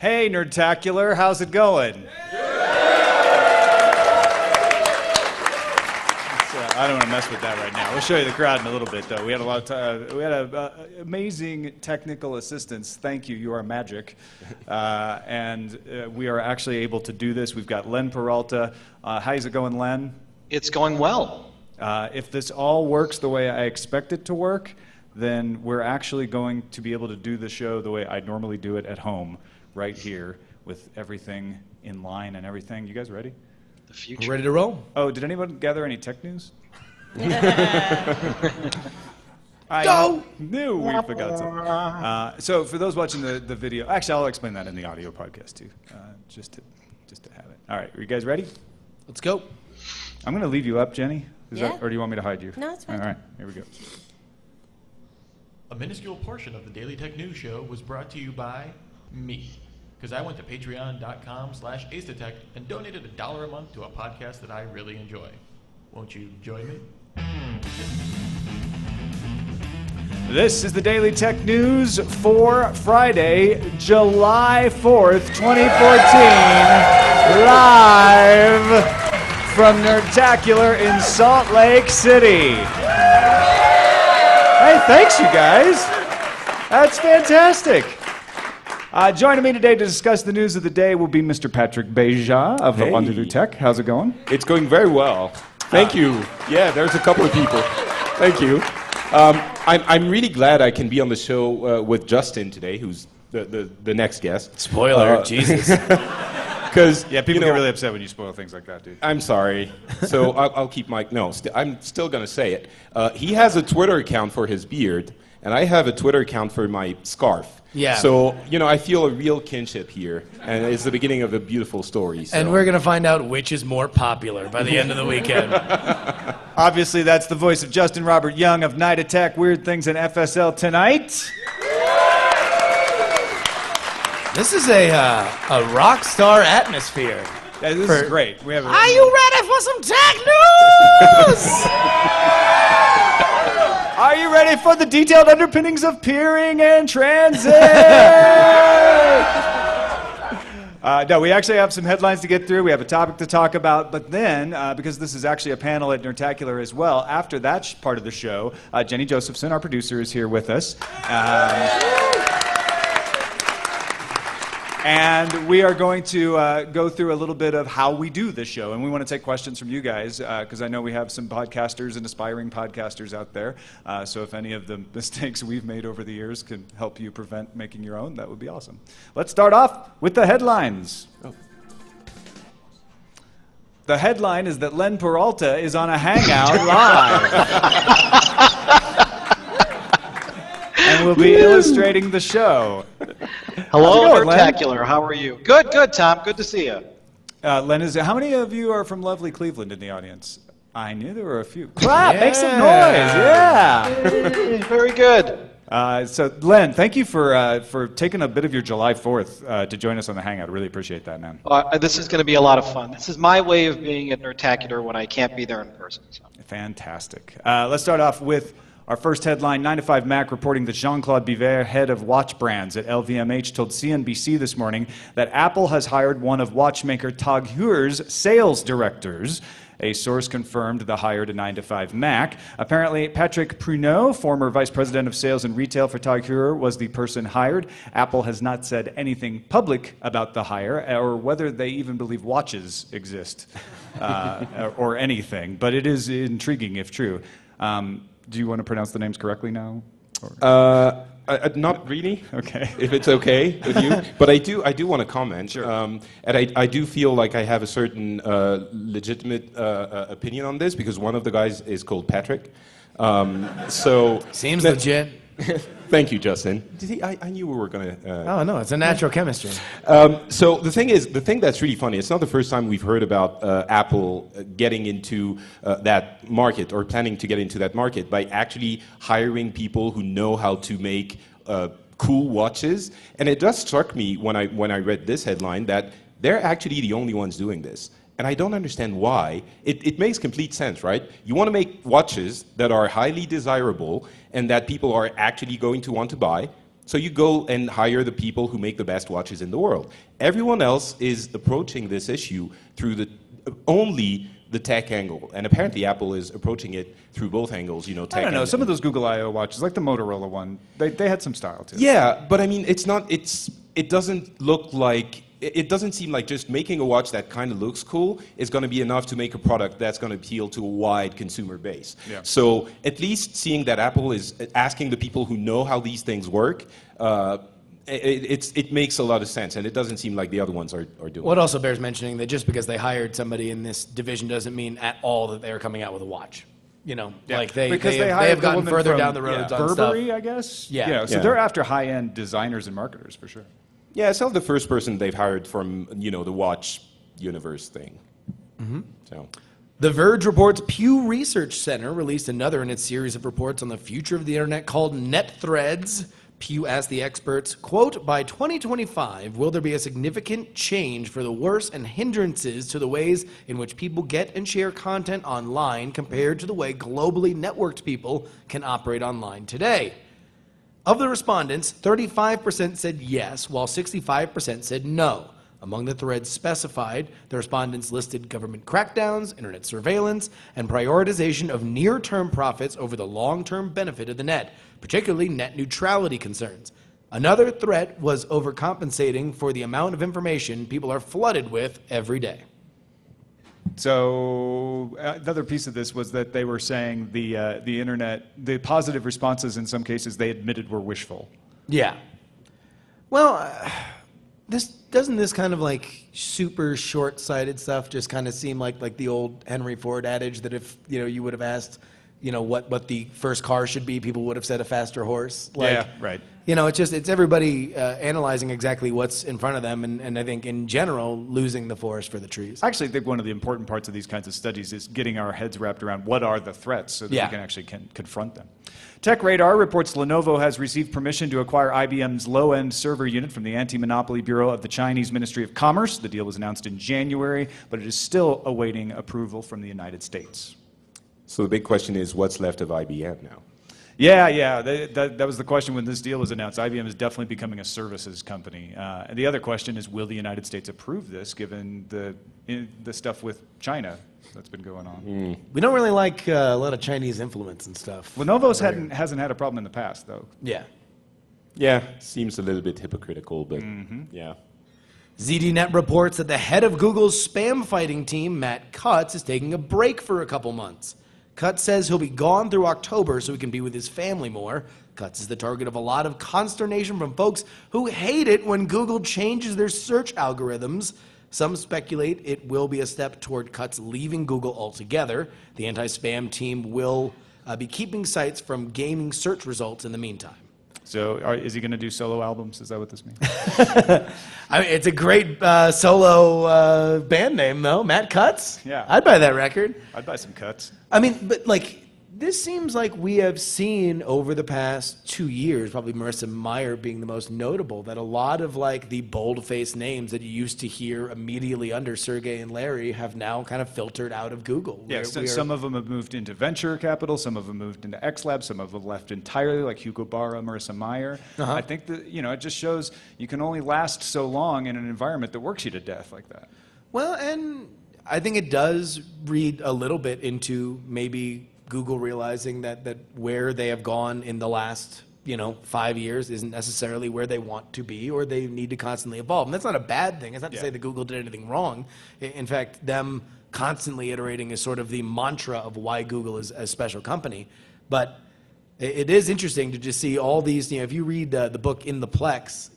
Hey, Nerdtacular, how's it going? I don't want to mess with that right now. We'll show you the crowd in a little bit, though. We had a lot of we had amazing technical assistance. Thank you. You are magic. And we are actually able to do this. We've got Len Peralta. How's it going, Len? It's going well. If this all works the way I expect it to work, then we're actually going to be able to do the show the way I normally do it at home, right here, with everything in line and everything. You guys ready? The future. We're ready to roll. Oh, did anyone gather any tech news? Go! knew we forgot something. So for those watching the video, actually I'll explain that in the audio podcast too, just to have it. All right, are you guys ready? Let's go. I'm going to leave you up, Jenny. Yeah. Or do you want me to hide you? No, it's fine. All right, here we go. A minuscule portion of the Daily Tech News Show was brought to you by me. Because I went to patreon.com/acedetect and donated $1 a month to a podcast that I really enjoy. Won't you join me? This is the Daily Tech News for Friday, July 4th, 2014, live from Nerdtacular in Salt Lake City. Hey, thanks you guys. That's fantastic. Joining me today to discuss the news of the day will be Mr. Patrick Beja of the Wonderloo Tech. How's it going? It's going very well. Thank you. Yeah, there's a couple of people. Thank you. I'm really glad I can be on the show with Justin today, who's the next guest. Spoiler, Jesus. Because People get really upset when you spoil things like that, dude. I'm sorry. So I'll keep my I'm still gonna say it. He has a Twitter account for his beard, and I have a Twitter account for my scarf. Yeah. So, I feel a real kinship here, and it's the beginning of a beautiful story. So. And we're going to find out which is more popular by the end of the weekend. Obviously, that's the voice of Justin Robert Young of Night Attack, Weird Things, and FSL Tonight. This is a rock star atmosphere. Yeah, this is great. Are you ready for some tech news? Are you ready for the detailed underpinnings of peering and transit? No, we actually have some headlines to get through. We have a topic to talk about. But then, because this is actually a panel at Nerdtacular as well, after that part of the show, Jenny Josephson, our producer, is here with us. And we are going to go through a little bit of how we do this show. And we want to take questions from you guys, because I know we have some podcasters and aspiring podcasters out there. So if any of the mistakes we've made over the years can help you prevent making your own, that would be awesome. Let's start off with the headlines. Oh. The headline is that Len Peralta is on a Hangout live. And we'll be illustrating the show. Hello, Nerdtacular. How are you? Good, Tom. Good to see you. Len, how many of you are from lovely Cleveland in the audience? I knew there were a few. Clap! Make some noise! Yeah! Very good. So, Len, thank you for taking a bit of your July 4th to join us on the Hangout. I really appreciate that, man. This is going to be a lot of fun. This is my way of being at Nerdtacular when I can't be there in person. So. Fantastic. Let's start off with our first headline. 9to5 Mac reporting that Jean-Claude Biver, head of watch brands at LVMH, told CNBC this morning that Apple has hired one of watchmaker Tag Heuer's sales directors. A source confirmed the hire to 9to5 Mac. Apparently, Patrick Pruneau, former vice president of sales and retail for Tag Heuer, was the person hired. Apple has not said anything public about the hire or whether they even believe watches exist or anything. But it is intriguing if true. Do you want to pronounce the names correctly now? Not really. Okay. If it's okay with you, but I do want to comment. Sure. And I do feel like I have a certain legitimate opinion on this because one of the guys is called Patrick. Seems legit. Thank you, Justin. I knew we were going to... Oh, no, it's a natural chemistry. So the thing that's really funny, it's not the first time we've heard about Apple getting into that market or planning to get into that market by actually hiring people who know how to make cool watches. And it just struck me when I read this headline that they're actually the only ones doing this. And I don't understand why. It makes complete sense, right? You want to make watches that are highly desirable and that people are actually going to want to buy. So you go and hire the people who make the best watches in the world. Everyone else is approaching this issue through only the tech angle, and apparently Apple is approaching it through both angles. Tech. I don't know. Some of those Google I/O watches, like the Motorola one, they had some style too. Yeah, but I mean, it doesn't look like. It doesn't seem like just making a watch that kind of looks cool is going to be enough to make a product that's going to appeal to a wide consumer base. Yeah. So at least seeing that Apple is asking the people who know how these things work, it makes a lot of sense, and it doesn't seem like the other ones are doing. Well, it also bears mentioning that just because they hired somebody in this division doesn't mean at all that they're coming out with a watch. Like they have gotten further down the road on Burberry, stuff. I guess. Yeah. So they're after high-end designers and marketers for sure. Yeah, it's not the first person they've hired from the watch universe thing. Mm-hmm. So. The Verge reports Pew Research Center released another in its series of reports on the future of the internet called Net Threads. Pew asked the experts, quote, by 2025, will there be a significant change for the worse and hindrances to the ways in which people get and share content online compared to the way globally networked people can operate online today? Of the respondents, 35% said yes, while 65% said no. Among the threads specified, the respondents listed government crackdowns, internet surveillance, and prioritization of near-term profits over the long-term benefit of the net, particularly net neutrality concerns. Another threat was overcompensating for the amount of information people are flooded with every day. So another piece of this was that they were saying the internet, the positive responses in some cases they admitted were wishful. Yeah. Well, doesn't this kind of like super short-sighted stuff just kind of seem like the old Henry Ford adage that if you would have asked what the first car should be, people would have said a faster horse. Yeah, right. It's everybody analyzing exactly what's in front of them, and I think in general losing the forest for the trees. Actually, I think one of the important parts of these kinds of studies is getting our heads wrapped around what are the threats so that we can actually confront them. Tech Radar reports Lenovo has received permission to acquire IBM's low-end server unit from the Anti-Monopoly Bureau of the Chinese Ministry of Commerce. The deal was announced in January, but it is still awaiting approval from the United States. So the big question is, what's left of IBM now? Yeah. That was the question when this deal was announced. IBM is definitely becoming a services company. And the other question is, will the United States approve this, given the stuff with China that's been going on? We don't really like a lot of Chinese influence and stuff. Lenovo's hasn't had a problem in the past, though. Yeah. Yeah, seems a little bit hypocritical, but yeah. ZDNet reports that the head of Google's spam fighting team, Matt Cutts, is taking a break for a couple months. Cutts says he'll be gone through October so he can be with his family more. Cutts is the target of a lot of consternation from folks who hate it when Google changes their search algorithms. Some speculate it will be a step toward Cutts leaving Google altogether. The anti-spam team will be keeping sites from gaming search results in the meantime. So is he going to do solo albums? Is that what this means? I mean, it's a great solo band name, though. Matt Cutts? Yeah. I'd buy that record. I'd buy some cuts. I mean, but this seems like we have seen over the past 2 years, probably Marissa Mayer being the most notable, that a lot of the bold-faced names that you used to hear immediately under Sergey and Larry have now kind of filtered out of Google. Yeah, some of them have moved into venture capital, some of them moved into X Lab, some of them left entirely, like Hugo Barra, Marissa Mayer. I think that it just shows you can only last so long in an environment that works you to death like that. Well, and I think it does read a little bit into maybe Google realizing that where they have gone in the last 5 years isn't necessarily where they want to be, or they need to constantly evolve. And that's not a bad thing. It's not to say that Google did anything wrong. In fact, them constantly iterating is sort of the mantra of why Google is a special company. But it is interesting to just see all these, if you read the book In the Plex,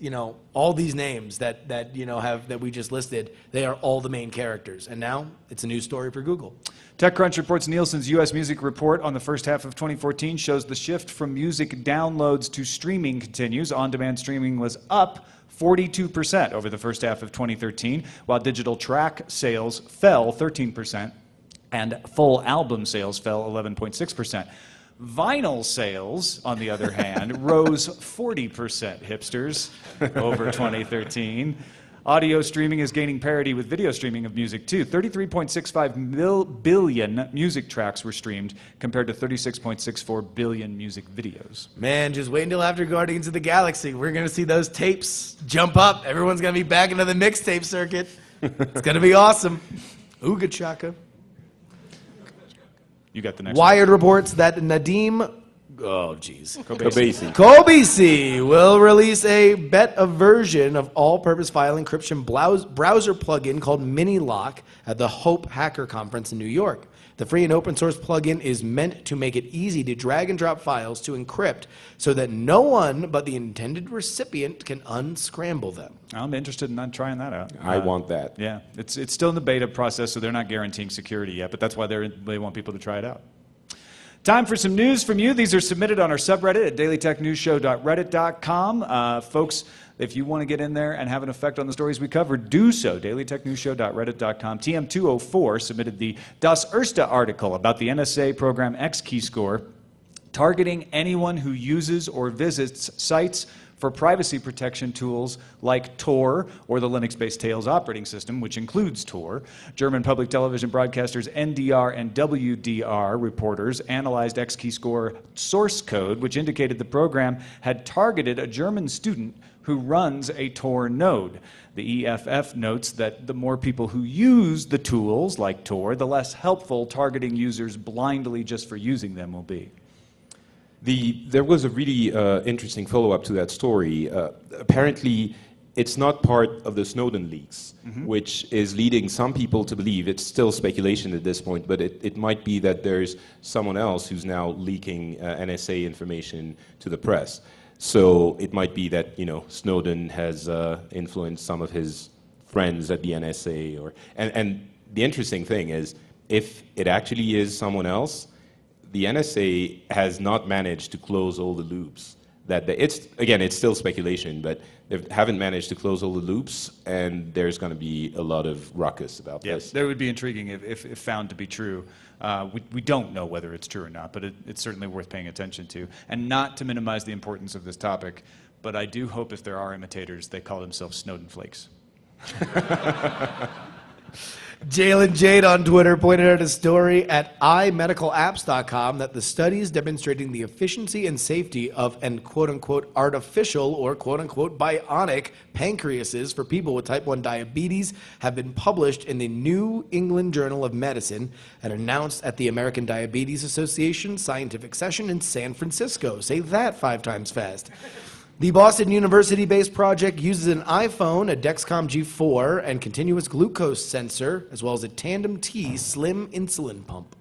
all these names that we just listed, they are all the main characters. And now it's a new story for Google. TechCrunch reports Nielsen's U.S. music report on the first half of 2014 shows the shift from music downloads to streaming continues. On-demand streaming was up 42% over the first half of 2013, while digital track sales fell 13%, and full album sales fell 11.6%. Vinyl sales, on the other hand, rose 40%, hipsters, over 2013. Audio streaming is gaining parity with video streaming of music, too. 33.65 billion music tracks were streamed compared to 36.64 billion music videos. Man, just wait until after Guardians of the Galaxy. We're going to see those tapes jump up. Everyone's going to be back into the mixtape circuit. It's going to be awesome. Ooga chaka. You got the next Wired reports that Nadim Kobasi. Kobasi will release a beta version of all-purpose file encryption browser plugin called Minilock at the Hope Hacker Conference in New York. The free and open source plugin is meant to make it easy to drag and drop files to encrypt so that no one but the intended recipient can unscramble them. I'm interested in trying that out. I want that. Yeah, it's still in the beta process, so they're not guaranteeing security yet, but that's why they want people to try it out. Time for some news from you. These are submitted on our subreddit at dailytechnewsshow.reddit.com. Folks, if you want to get in there and have an effect on the stories we cover, do so. dailytechnewsshow.reddit.com. TM204 submitted the Das Erste article about the NSA program X-Keyscore targeting anyone who uses or visits sites for privacy protection tools like Tor or the Linux-based Tails operating system, which includes Tor. German public television broadcasters NDR and WDR reporters analyzed X-Keyscore source code, which indicated the program had targeted a German student who runs a Tor node. The EFF notes that the more people who use the tools like Tor, the less helpful targeting users blindly just for using them will be. There was a really interesting follow-up to that story. Apparently, it's not part of the Snowden leaks, which is leading some people to believe, it's still speculation at this point, but it might be that there's someone else who's now leaking NSA information to the press. So it might be that, you know, Snowden has influenced some of his friends at the NSA. And the interesting thing is, if it actually is someone else, the NSA has not managed to close all the loops. It's still speculation, but they haven't managed to close all the loops, and there's going to be a lot of ruckus about this. That would be intriguing if found to be true. We don't know whether it's true or not, but it's certainly worth paying attention to. And not to minimize the importance of this topic, but I do hope if there are imitators, they call themselves Snowden Flakes. Jalen Jade on Twitter pointed out a story at imedicalapps.com that the studies demonstrating the efficiency and safety of an quote-unquote artificial or quote-unquote bionic pancreases for people with type 1 diabetes have been published in the New England Journal of Medicine and announced at the American Diabetes Association scientific session in San Francisco. Say that 5 times fast. The Boston University-based project uses an iPhone, a Dexcom G4, and continuous glucose sensor, as well as a Tandem T slim insulin pump.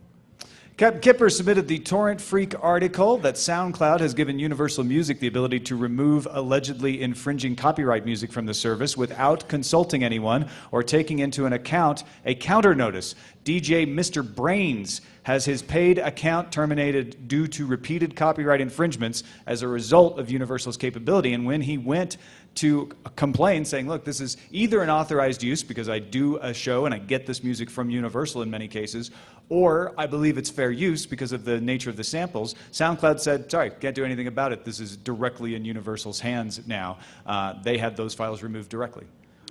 Captain Kipper submitted the Torrent Freak article that SoundCloud has given Universal Music the ability to remove allegedly infringing copyright music from the service without consulting anyone or taking into an account a counter notice. DJ Mr. Brains has his paid account terminated due to repeated copyright infringements as a result of Universal's capability. And when he went to complain, saying, look, this is either an authorized use because I do a show and I get this music from Universal in many cases, or I believe it's fair use because of the nature of the samples, SoundCloud said, sorry, can't do anything about it. This is directly in Universal's hands now. They had those files removed directly.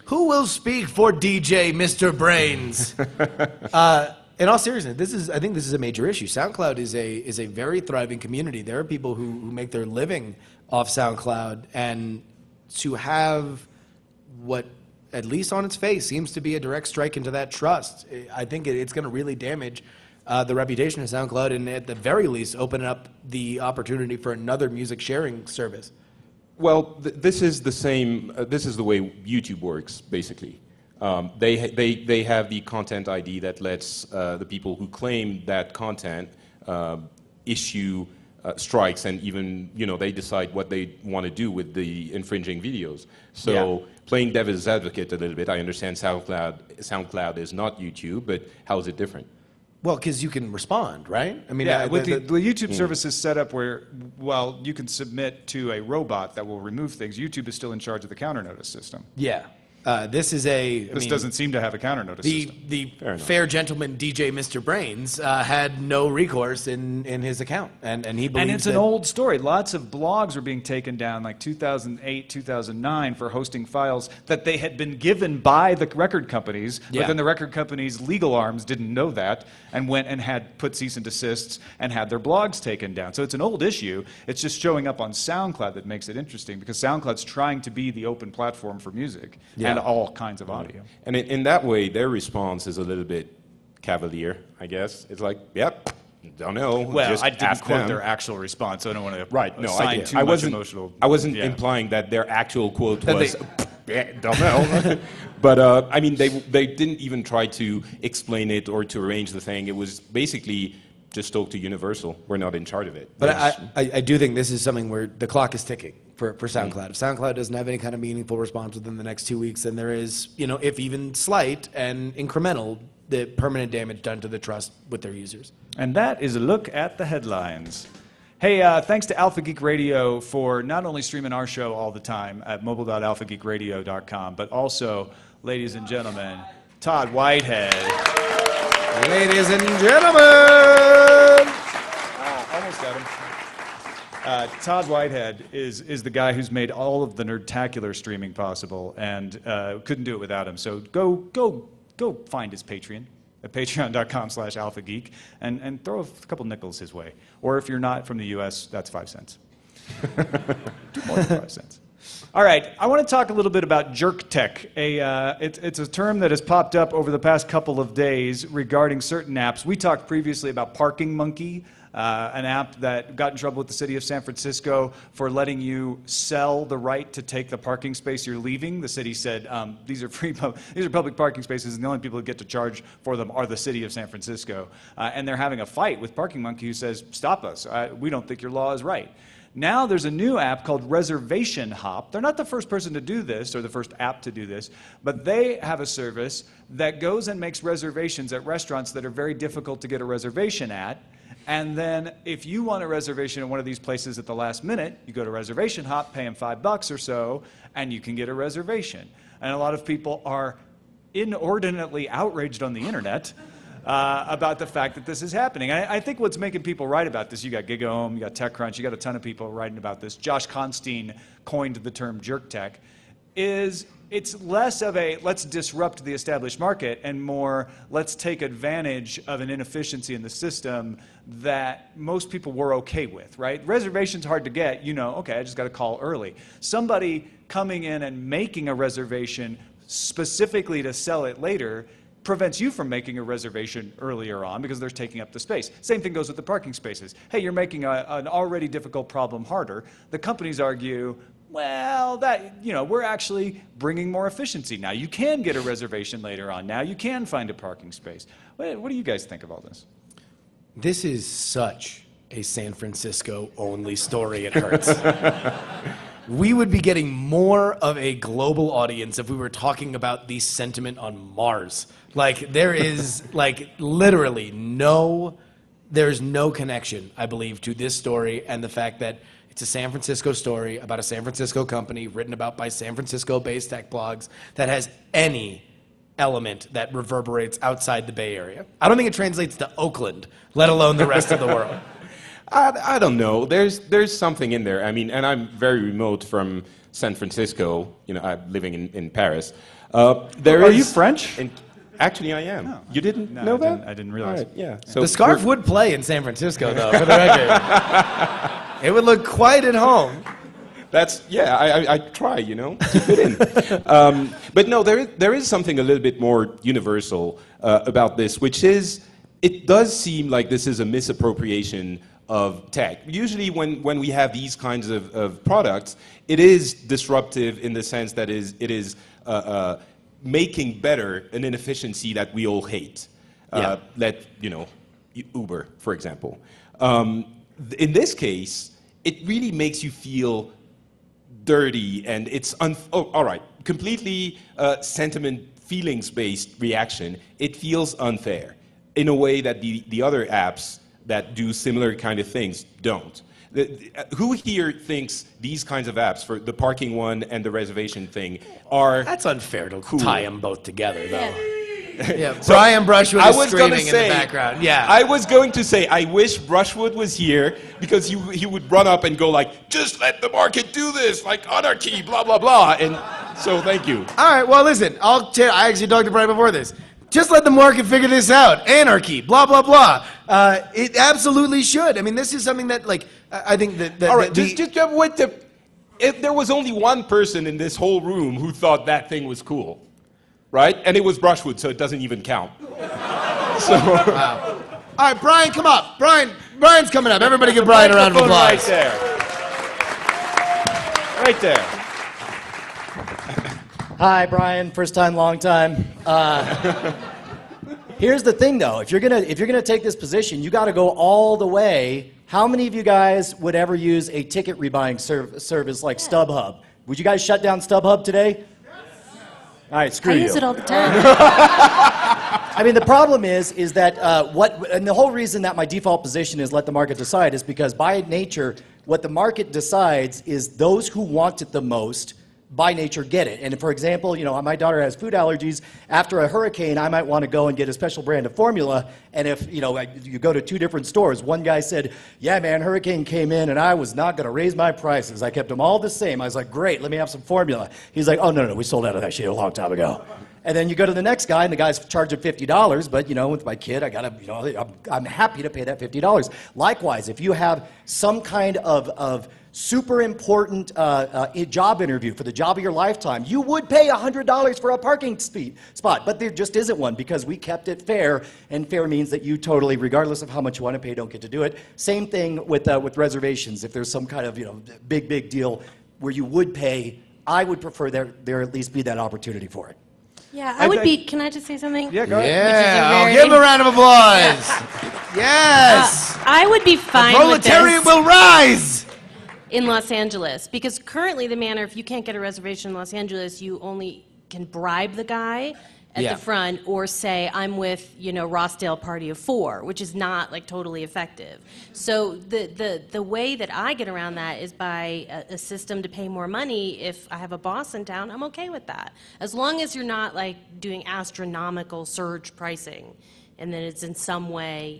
Who will speak for DJ Mr. Brains? In all seriousness, I think this is a major issue. SoundCloud is a very thriving community. There are people who make their living off SoundCloud, and to have what, at least on its face, seems to be a direct strike into that trust, I think it's going to really damage the reputation of SoundCloud, and at the very least open up the opportunity for another music sharing service. Well, this is the same. This is the way YouTube works, basically. They have the content ID that lets the people who claim that content issue strikes, and even they decide what they want to do with the infringing videos. So playing devil's advocate a little bit, I understand SoundCloud is not YouTube, but how is it different? Well, because you can respond, right? I mean, with the YouTube service is set up where, while you can submit to a robot that will remove things, YouTube is still in charge of the counter notice system. Yeah. This doesn't seem to have a counter notice system. The fair gentleman DJ Mr. Brains had no recourse in his account, and he believes. And it's an old story. Lots of blogs were being taken down, like 2008, 2009, for hosting files that they had been given by the record companies, but then the record companies' legal arms didn't know that and went and had put cease and desists and had their blogs taken down. So it's an old issue. It's just showing up on SoundCloud that makes it interesting, because SoundCloud's trying to be the open platform for music and all kinds of audio. And in that way, their response is a little bit cavalier, I guess. It's like, yep, don't know. Well, just I didn't ask quote them. their actual response, so I don't want to I too I much wasn't, emotional. I wasn't implying that their actual quote was, don't know. But, I mean, they didn't even try to explain it or to arrange the thing. It was basically just talk to Universal. We're not in charge of it. But I do think this is something where the clock is ticking for SoundCloud. If SoundCloud doesn't have any kind of meaningful response within the next 2 weeks, then there is, if even slight and incremental, the permanent damage done to the trust with their users. And that is a look at the headlines. Hey, thanks to Alpha Geek Radio for not only streaming our show all the time at mobile.alphageekradio.com, but also, ladies and gentlemen, Todd Whitehead. Ladies and gentlemen! Almost got him. Todd Whitehead is the guy who's made all of the Nerdtacular streaming possible, and couldn't do it without him. So go find his Patreon at patreon.com/alphageek and throw a couple nickels his way. Or if you're not from the U.S., that's 5 cents. Do more than 5 cents. All right, I want to talk a little bit about jerk tech. It's a term that has popped up over the past couple of days regarding certain apps. We talked previously about ParkingMonkey, an app that got in trouble with the city of San Francisco for letting you sell the right to take the parking space you're leaving. The city said, these are public parking spaces, and the only people who get to charge for them are the city of San Francisco. And they're having a fight with ParkingMonkey, who says, stop us. We don't think your law is right. Now there's a new app called ReservationHop. They're not the first person to do this, or the first app to do this, but they have a service that goes and makes reservations at restaurants that are very difficult to get a reservation at. And then if you want a reservation at one of these places at the last minute, you go to ReservationHop, pay them $5 or so, and you can get a reservation. And a lot of people are inordinately outraged on the internet about the fact that this is happening. I think what's making people write about this, you got GigaOM, you got TechCrunch, you got a ton of people writing about this. Josh Constein coined the term jerk tech, is it's less of a let's disrupt the established market and more let's take advantage of an inefficiency in the system that most people were okay with, right? Reservations hard to get, okay, I just got to call early. Somebody coming in and making a reservation specifically to sell it later prevents you from making a reservation earlier on because they're taking up the space. Same thing goes with the parking spaces. Hey, you're making an already difficult problem harder. The companies argue, well, we're actually bringing more efficiency. Now you can get a reservation later on. Now you can find a parking space. What do you guys think of all this? This is such a San Francisco-only story, it hurts. We would be getting more of a global audience if we were talking about the sentiment on Mars. There is, literally there's no connection, I believe, to this story and the fact that it's a San Francisco story about a San Francisco company written about by San Francisco-based tech blogs that has any element that reverberates outside the Bay Area. I don't think it translates to Oakland, let alone the rest of the world. I don't know. There's something in there. I mean, and I'm very remote from San Francisco. I'm living in Paris. Are you French? Actually, I am. No. You didn't know that? I didn't realize. Right, yeah. So the scarf would play in San Francisco, though, for the record. It would look quite at home. I try, to fit in. But no, there is something a little bit more universal about this, which is it does seem like this is a misappropriation of tech. Usually when we have these kinds of products, it is disruptive in the sense that it is making better an inefficiency that we all hate. Uber, for example. In this case, it really makes you feel dirty, and it's all right, completely sentiment, feelings-based reaction. It feels unfair in a way that the other apps that do similar kind of things don't. Who here thinks these kinds of apps, for the parking one and the reservation thing, are That's unfair to cool. tie them both together, though. Yeah. Yeah, Brian Brushwood I is was gonna screaming say, in the background. Yeah. I was going to say, I wish Brushwood was here because he would run up and go like, just let the market do this, like anarchy, blah, blah, blah. And so thank you. All right, well, listen, I actually talked to Brian before this. Just let the market figure this out. Anarchy, blah, blah, blah. It absolutely should. I mean, this is something that, like, I think that... All right, just wait if there was only one person in this whole room who thought that thing was cool, right? And it was Brushwood, so it doesn't even count. So... Wow. All right, Brian, come up. Brian's coming up. Everybody give Brian a round of applause. Right there. Right there. Hi, Brian. First time, long time. Here's the thing, though. If you're gonna take this position, you got to go all the way. How many of you guys would ever use a ticket rebuying service like StubHub? Would you guys shut down StubHub today? All right, screw you. I use it all the time. I mean, the problem is that and the whole reason that my default position is let the market decide is because by nature, what the market decides is those who want it the most by nature get it. And for example, my daughter has food allergies. After a hurricane, I might want to go and get a special brand of formula. And if, you go to two different stores, one guy said, yeah, man, hurricane came in and I was not going to raise my prices. I kept them all the same. I was like, great, let me have some formula. He's like, oh, no, we sold out of that shit a long time ago. And then you go to the next guy, and the guy's charging $50. But with my kid, I gotta, I'm happy to pay that $50. Likewise, if you have some kind of super important job interview for the job of your lifetime, you would pay $100 for a parking spot. But there just isn't one because we kept it fair, and fair means that you totally, regardless of how much you want to pay, don't get to do it. Same thing with reservations. If there's some kind of big deal where you would pay, I would prefer there at least be that opportunity for it. Yeah, I would be. Can I just say something? Yeah, go ahead. Yeah, give him a round of applause. Yes. I would be fine with Proletariat this will rise. in Los Angeles because currently the manner, if you can't get a reservation in Los Angeles, you only can bribe the guy at the front or say, I'm with, Rossdale Party of 4, which is not like totally effective. So the way that I get around that is by a system to pay more money. If I have a boss in town, I'm okay with that. As long as you're not like doing astronomical surge pricing and then it's in some way,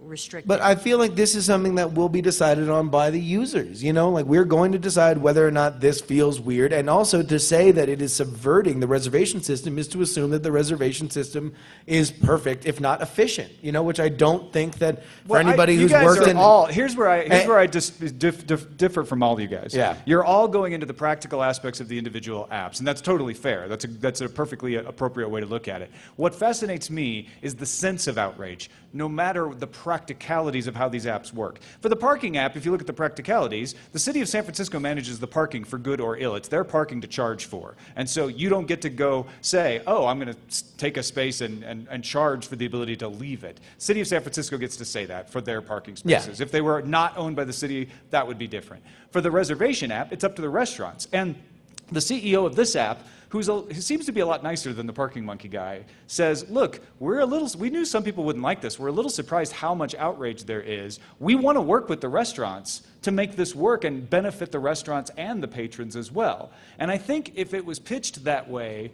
restricted. But I feel like this is something that will be decided on by the users, like we're going to decide whether or not this feels weird, and also to say that it is subverting the reservation system is to assume that the reservation system is perfect, if not efficient, which I don't think that for anybody who's worked in... Here's where I differ from all of you guys. Yeah. You're all going into the practical aspects of the individual apps, and that's totally fair. That's a perfectly appropriate way to look at it. What fascinates me is the sense of outrage, no matter the practicalities of how these apps work. For the parking app, if you look at the practicalities, the city of San Francisco manages the parking for good or ill. It's their parking to charge for. And so you don't get to go say, oh, I'm going to take a space and charge for the ability to leave it. City of San Francisco gets to say that for their parking spaces. Yeah. If they were not owned by the city, that would be different. For the reservation app, it's up to the restaurants. And the CEO of this app, who seems to be a lot nicer than the ParkingMonkey guy, says, look, we knew some people wouldn't like this. We're a little surprised how much outrage there is. We want to work with the restaurants to make this work and benefit the restaurants and the patrons as well. And I think if it was pitched that way,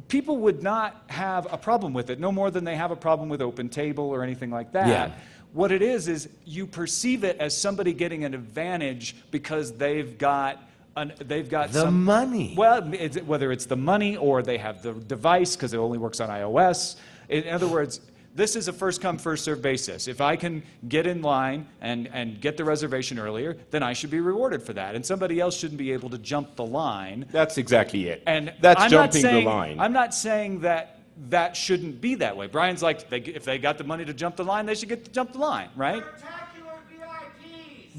people would not have a problem with it, no more than they have a problem with OpenTable or anything like that. Yeah. What it is you perceive it as somebody getting an advantage because they've got the money. Well, whether it's the money or they have the device because it only works on iOS. In other words, this is a first-come, first-served basis. If I can get in line and get the reservation earlier, then I should be rewarded for that. And somebody else shouldn't be able to jump the line. That's exactly it. And that's jumping the line. I'm not saying that shouldn't be that way. Brian's like, if they got the money to jump the line, they should get to jump the line, right?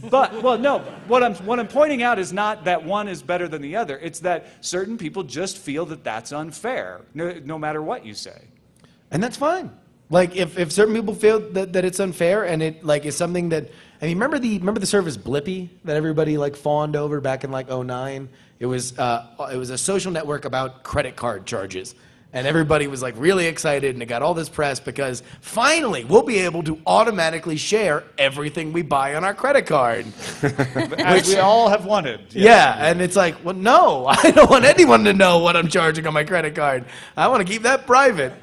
But, well, no, what I'm pointing out is not that one is better than the other. It's that certain people just feel that that's unfair, no matter what you say. And that's fine. Like, if certain people feel that it's unfair and it, like, is something that... I mean, remember the service Blippy that everybody, like, fawned over back in, like, 2009? It was a social network about credit card charges. And everybody was like really excited, and it got all this press because finally we'll be able to automatically share everything we buy on our credit card. As we all have wanted. Yeah, and it's like, well, no, I don't want anyone to know what I'm charging on my credit card. I want to keep that private.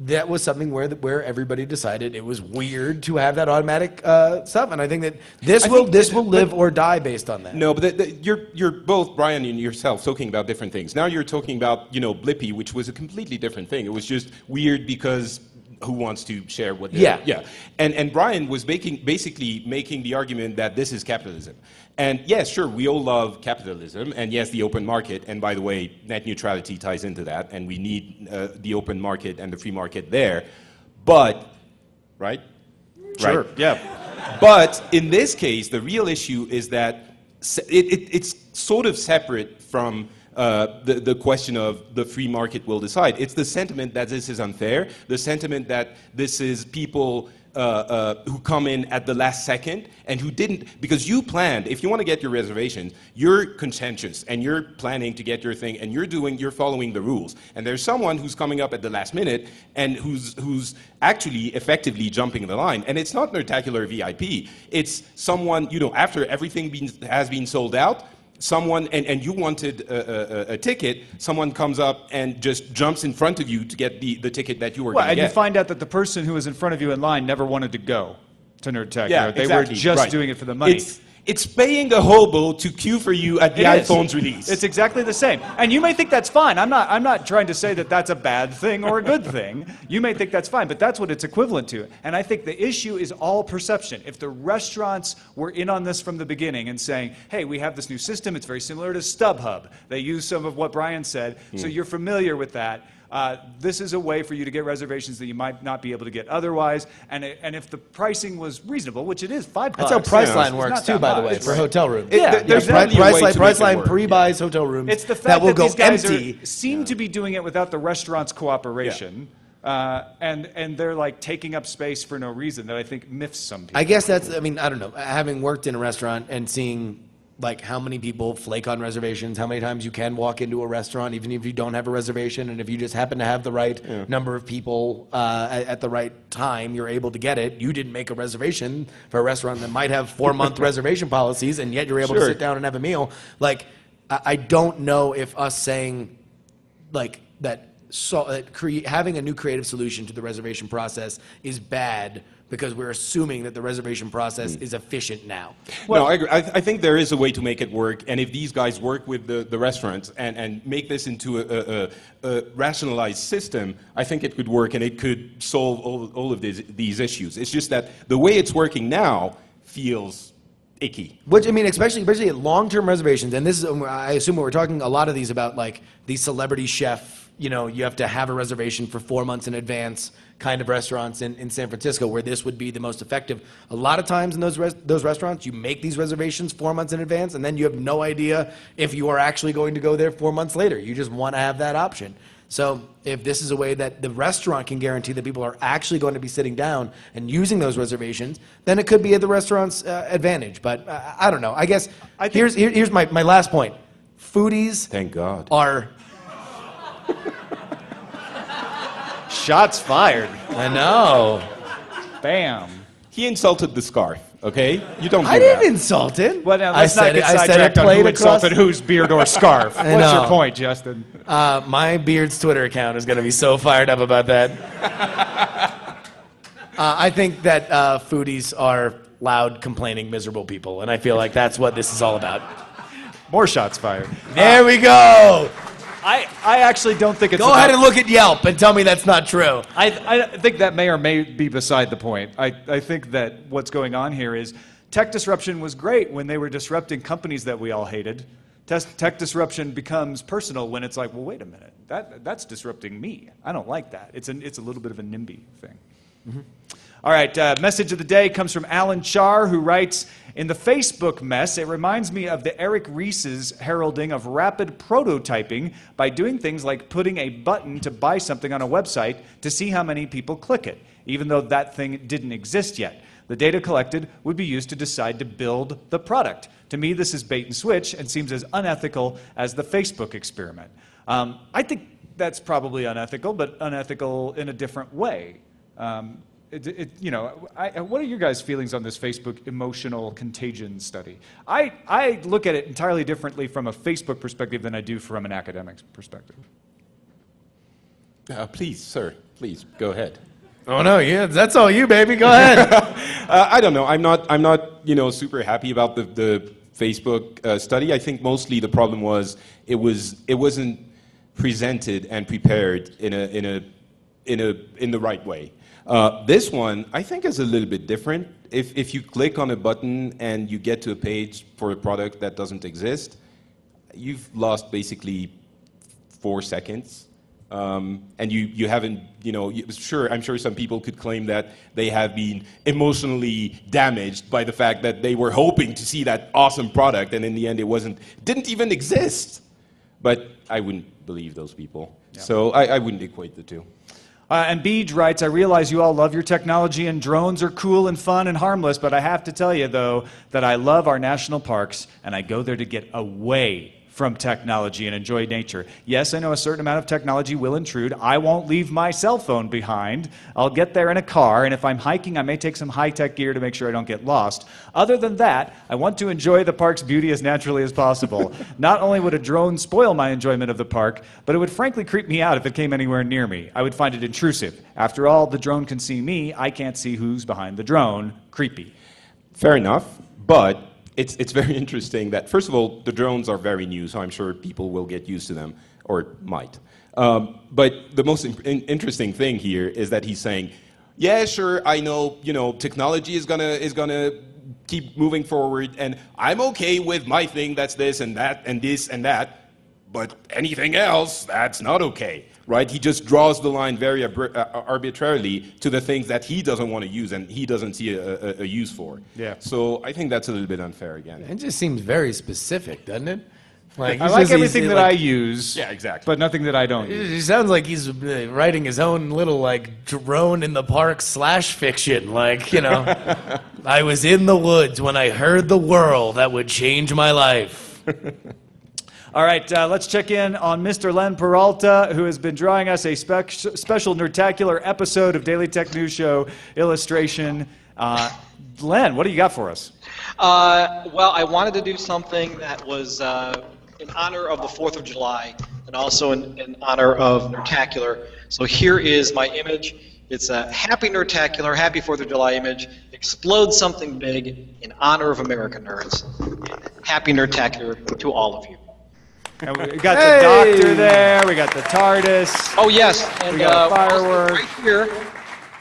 That was something where everybody decided it was weird to have that automatic stuff, and I think that this will live or die based on that. No, but you're both, Brian and yourself, talking about different things. Now you're talking about Blippi, which was a completely different thing. It was just weird because who wants to share what they're... Yeah. And Brian was basically making the argument that this is capitalism. And yes, sure, we all love capitalism, and yes, the open market, and by the way, net neutrality ties into that, and we need the open market and the free market there, but, right? Sure, right. yeah. But in this case, the real issue is that it's sort of separate from the question of the free market will decide. It's the sentiment that this is unfair, the sentiment that this is people who come in at the last second and who didn't, because you planned, if you want to get your reservations, you're conscientious and you're planning to get your thing and you're following the rules. And there's someone who's coming up at the last minute and who's actually effectively jumping the line. And it's not Nertacular VIP. It's someone, after everything has been sold out, someone, and you wanted a ticket, someone comes up and just jumps in front of you to get the ticket that you were going to get. And you find out that the person who was in front of you in line never wanted to go to Nerdtacular. Yeah, they exactly, were just right. doing it for the money. It's paying a hobo to queue for you at the iPhone's release. It's exactly the same. And you may think that's fine. I'm not trying to say that that's a bad thing or a good thing. You may think that's fine, but that's what it's equivalent to. And I think the issue is all perception. If the restaurants were in on this from the beginning and saying, hey, we have this new system, it's very similar to StubHub. They use some of what Brian said, so you're familiar with that. This is a way for you to get reservations that you might not be able to get otherwise. And if the pricing was reasonable, which it is, $5. That's how Priceline works too, by the way, for hotel rooms. There's definitely a way to make it Priceline work. pre-buys hotel rooms. It's the fact that will that go these guys empty. seem to be doing it without the restaurant's cooperation. And they're like taking up space for no reason that I think miffs some people. I guess I don't know. Having worked in a restaurant and seeing like how many people flake on reservations, how many times you can walk into a restaurant even if you don't have a reservation, and if you just happen to have the right number of people at the right time, you're able to get it. You didn't make a reservation for a restaurant that might have 4-month reservation policies, and yet you're able to sit down and have a meal. Like, I don't know if us saying like that, having a new creative solution to the reservation process is bad, because we're assuming that the reservation process is efficient now. Well, no, I agree. I think there is a way to make it work, and if these guys work with the restaurants and make this into a rationalized system, I think it could work and it could solve all of these issues. It's just that the way it's working now feels icky. Which, especially at long-term reservations, and this is, I assume we're talking a lot of these about like the celebrity chef, you have to have a reservation for 4 months in advance kind of restaurants in San Francisco, where this would be the most effective. A lot of times in those restaurants, you make these reservations 4 months in advance, and then you have no idea if you are actually going to go there 4 months later. You just want to have that option. So if this is a way that the restaurant can guarantee that people are actually going to be sitting down and using those reservations, then it could be at the restaurant's advantage. But I don't know. I guess here's my last point. Foodies, thank God, are... Shots fired. I know. Bam. He insulted the scarf, okay? You don't do I that. didn't insult it. Well, now, let's not get sidetracked on who insulted whose beard or scarf. What's your point, Justin? My beard's Twitter account is going to be so fired up about that. I think that foodies are loud, complaining, miserable people, and I feel like that's what this is all about. More shots fired. There we go. I actually don't think it's... Go ahead and look at Yelp and tell me that's not true. I think that may or may be beside the point. I think that what's going on here is tech disruption was great when they were disrupting companies that we all hated. Tech disruption becomes personal when it's like, well, wait a minute. That's disrupting me. I don't like that. It's a little bit of a NIMBY thing. Mm-hmm. All right, message of the day comes from Alan Char, who writes, in the Facebook mess, it reminds me of the Eric Ries's heralding of rapid prototyping by doing things like putting a button to buy something on a website to see how many people click it, even though that thing didn't exist yet. The data collected would be used to decide to build the product. To me, this is bait and switch and seems as unethical as the Facebook experiment. I think that's probably unethical, but unethical in a different way. What are your guys' feelings on this Facebook emotional contagion study? I look at it entirely differently from a Facebook perspective than I do from an academic perspective. Please, sir, please go ahead. Oh no, yeah, that's all you, baby. Go ahead. I don't know. I'm not super happy about the Facebook study. I think mostly the problem was it wasn't presented and prepared in the right way. This one, I think, is a little bit different. If you click on a button and you get to a page for a product that doesn't exist, you've lost basically 4 seconds. And you haven't, I'm sure some people could claim that they have been emotionally damaged by the fact that they were hoping to see that awesome product, and in the end it didn't even exist. But I wouldn't believe those people. Yeah. So I wouldn't equate the two. And Beja writes, I realize you all love your technology and drones are cool and fun and harmless, but I have to tell you, though, that I love our national parks and I go there to get away from technology and enjoy nature. Yes, I know a certain amount of technology will intrude. I won't leave my cell phone behind. I'll get there in a car, and if I'm hiking, I may take some high-tech gear to make sure I don't get lost. Other than that, I want to enjoy the park's beauty as naturally as possible. Not only would a drone spoil my enjoyment of the park, but it would frankly creep me out if it came anywhere near me. I would find it intrusive. After all, the drone can see me. I can't see who's behind the drone. Creepy. Fair enough, but it's very interesting that, first of all, the drones are very new, so I'm sure people will get used to them, or might. But the most interesting thing here is that he's saying, yeah, sure, I know, technology is gonna keep moving forward, and I'm okay with my thing that's this and that and this and that, but anything else, that's not okay. Right? He just draws the line very arbitrarily to the things that he doesn't want to use and he doesn't see a use for. Yeah. So I think that's a little bit unfair again. It just seems very specific, doesn't it? I like everything that I use. Yeah, exactly. But nothing that I don't use. It sounds like he's writing his own little drone in the park / fiction. I was in the woods when I heard the whirl that would change my life. All right, let's check in on Mr. Len Peralta, who has been drawing us a special Nerdtacular episode of Daily Tech News Show illustration. Len, what do you got for us? Well, I wanted to do something that was in honor of the 4th of July and also in honor of Nerdtacular. So here is my image. It's a happy Nerdtacular, happy 4th of July image. Explode something big in honor of American nerds. Happy Nerdtacular to all of you. And we got the doctor there. We got the TARDIS. Oh, yes. And we got fireworks. Right here,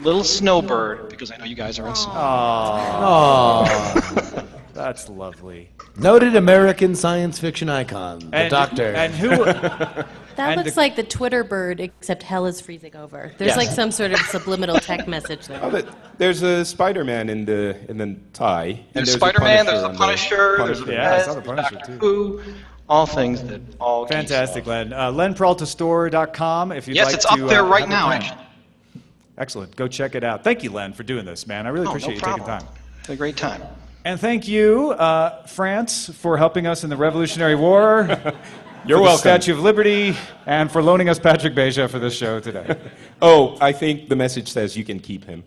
little snowbird, because I know you guys are in snow. Oh, that's lovely. Noted American science fiction icon, the doctor. And who... That looks like the Twitter bird, except hell is freezing over. There's like some sort of subliminal tech message there. Oh, there's a Spider-Man in the tie. There's Spider-Man, there's the Punisher, there's I saw the Punisher, too. Who, all things that all fantastic, Len. LenPeraltaStore.com if you'd like to... Yes, it's up there right now, actually. Excellent. Go check it out. Thank you, Len, for doing this, man. I really appreciate you taking time. It's a great time. And thank you, France, for helping us in the Revolutionary War. You're for welcome. The Statue of Liberty, and for loaning us Patrick Beja for this show today. Oh, I think the message says you can keep him.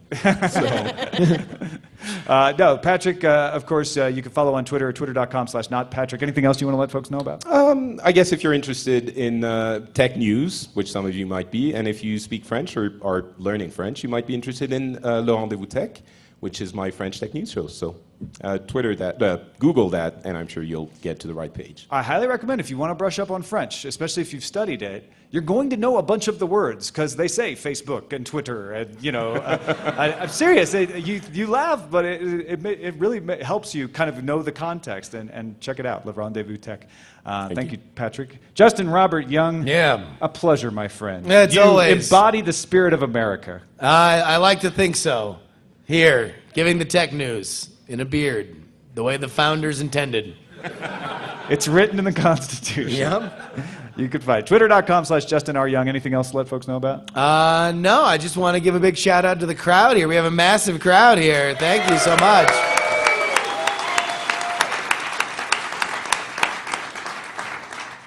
No, Patrick, of course, you can follow on Twitter at twitter.com/notpatrick. Anything else you want to let folks know about? I guess if you're interested in tech news, which some of you might be, and if you speak French or are learning French, you might be interested in Le Rendezvous Tech, which is my French tech news show. So Twitter that, Google that, and I'm sure you'll get to the right page. I highly recommend if you want to brush up on French, especially if you've studied it, you're going to know a bunch of the words because they say Facebook and Twitter, and I'm serious. You laugh, but it really helps you kind of know the context and check it out. Le Rendezvous Tech. Thank you, Patrick. Justin Robert Young. Yeah. A pleasure, my friend. Yeah, it's you always. Embody the spirit of America. I like to think so. Here, giving the tech news in a beard, the way the founders intended. It's written in the Constitution. Yep. You can find twitter.com/Justin R. Young. Anything else to let folks know about? No, I just want to give a big shout out to the crowd here. We have a massive crowd here. Thank you so much.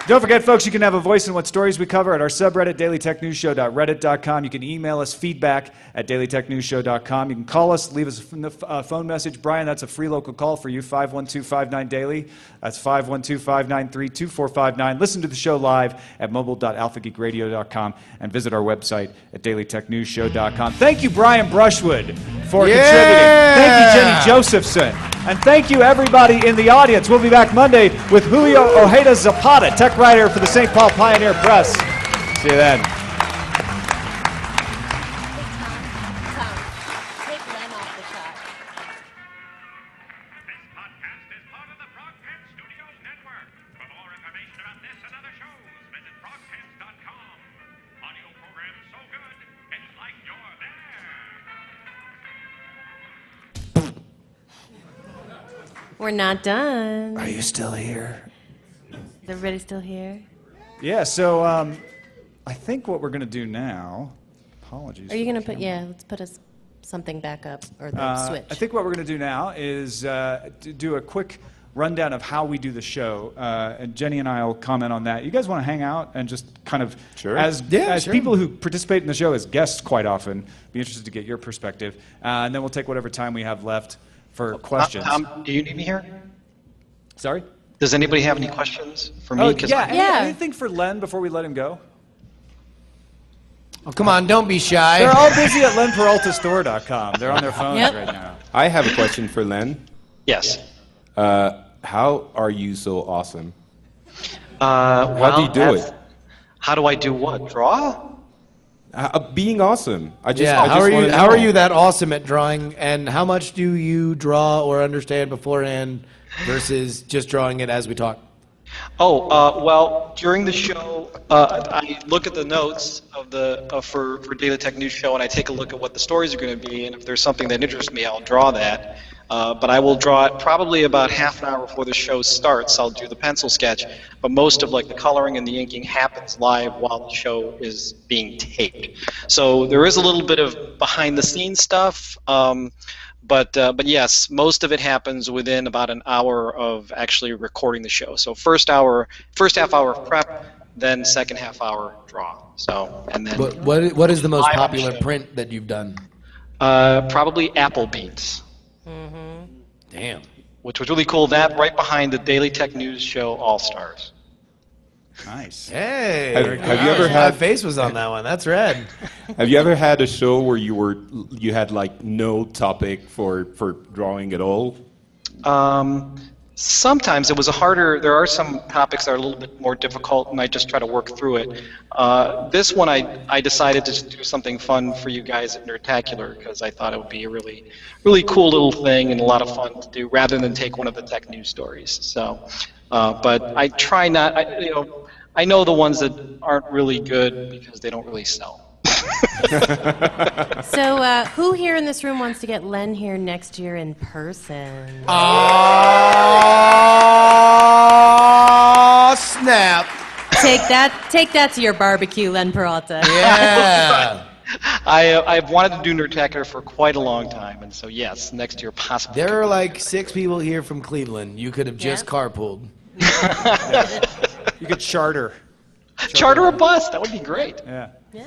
Don't forget, folks, you can have a voice in what stories we cover at our subreddit, dailytechnewsshow.reddit.com. You can email us feedback at dailytechnewsshow.com. You can call us, leave us a phone message. Brian, that's a free local call for you, 512-59-DAILY. That's 512-593-2459. Listen to the show live at mobile.alphageekradio.com and visit our website at dailytechnewsshow.com. Thank you, Brian Brushwood, for contributing. Thank you, Jenny Josephson. And thank you, everybody in the audience. We'll be back Monday with Julio Ojeda Zapata, tech writer for the St. Paul Pioneer Press. See you then. Take Len off the shot. This podcast is part of the Frogpants Studios Network. For more information about this and other shows, visit frogpants.com. Audio program so good, it's like you're there. We're not done. Are you still here? Is everybody still here? Yeah, so I think what we're going to do now, apologies. Are you for going the to put, camera. let's put something back up, or the switch. I think what we're going to do now is to do a quick rundown of how we do the show, and Jenny and I will comment on that. You guys want to hang out and just kind of, as people who participate in the show as guests quite often, be interested to get your perspective, and then we'll take whatever time we have left for questions. Tom, do you need me here? Sorry? Does anybody have any questions for me? Oh, 'Cause yeah, Yeah. anything for Len before we let him go? Oh, come on, don't be shy. They're all busy at lenperaltastore.com. They're on their phones Yep. right now. I have a question for Len. Yes. How are you so awesome? How do you do it? How do I do what? Draw? Being awesome. I just How wanna are know. you that awesome at drawing? And how much do you draw or understand beforehand versus just drawing it as we talk? Well, during the show, I look at the notes of for Daily Tech News Show, and I take a look at what the stories are going to be, and if there's something that interests me, I'll draw that. But I will draw it probably about half an hour before the show starts. I'll do the pencil sketch, but most of the coloring and the inking happens live while the show is being taped. So there is a little bit of behind the scenes stuff. But yes, most of it happens within about an hour of actually recording the show. So first half hour of prep, then second half hour draw. So and then What is the most live on the popular show. print that you've done? Probably Apple Beats, Damn. which was really cool. That right behind the Daily Tech News Show All Stars. Nice. Hey. Have you ever My had face was on that one. That's red. Have you ever had a show where you had no topic for drawing at all? Sometimes it was there are some topics that are a little bit more difficult, and I just try to work through it. This one, I decided to just do something fun for you guys at Nerdtacular, because I thought it would be a really, really cool little thing and a lot of fun to do, rather than take one of the tech news stories. So, but I try not, I know the ones that aren't really good because they don't really sell. So, who here in this room wants to get Len here next year in person? Oh, snap. Take that to your barbecue, Len Peralta. Yeah. I've wanted to do Nerdtacular for quite a long time, and so yes, next year possibly. There are 6 people here from Cleveland. You could have just carpooled. You could charter. Charter a bus, that would be great. Yeah. Yeah.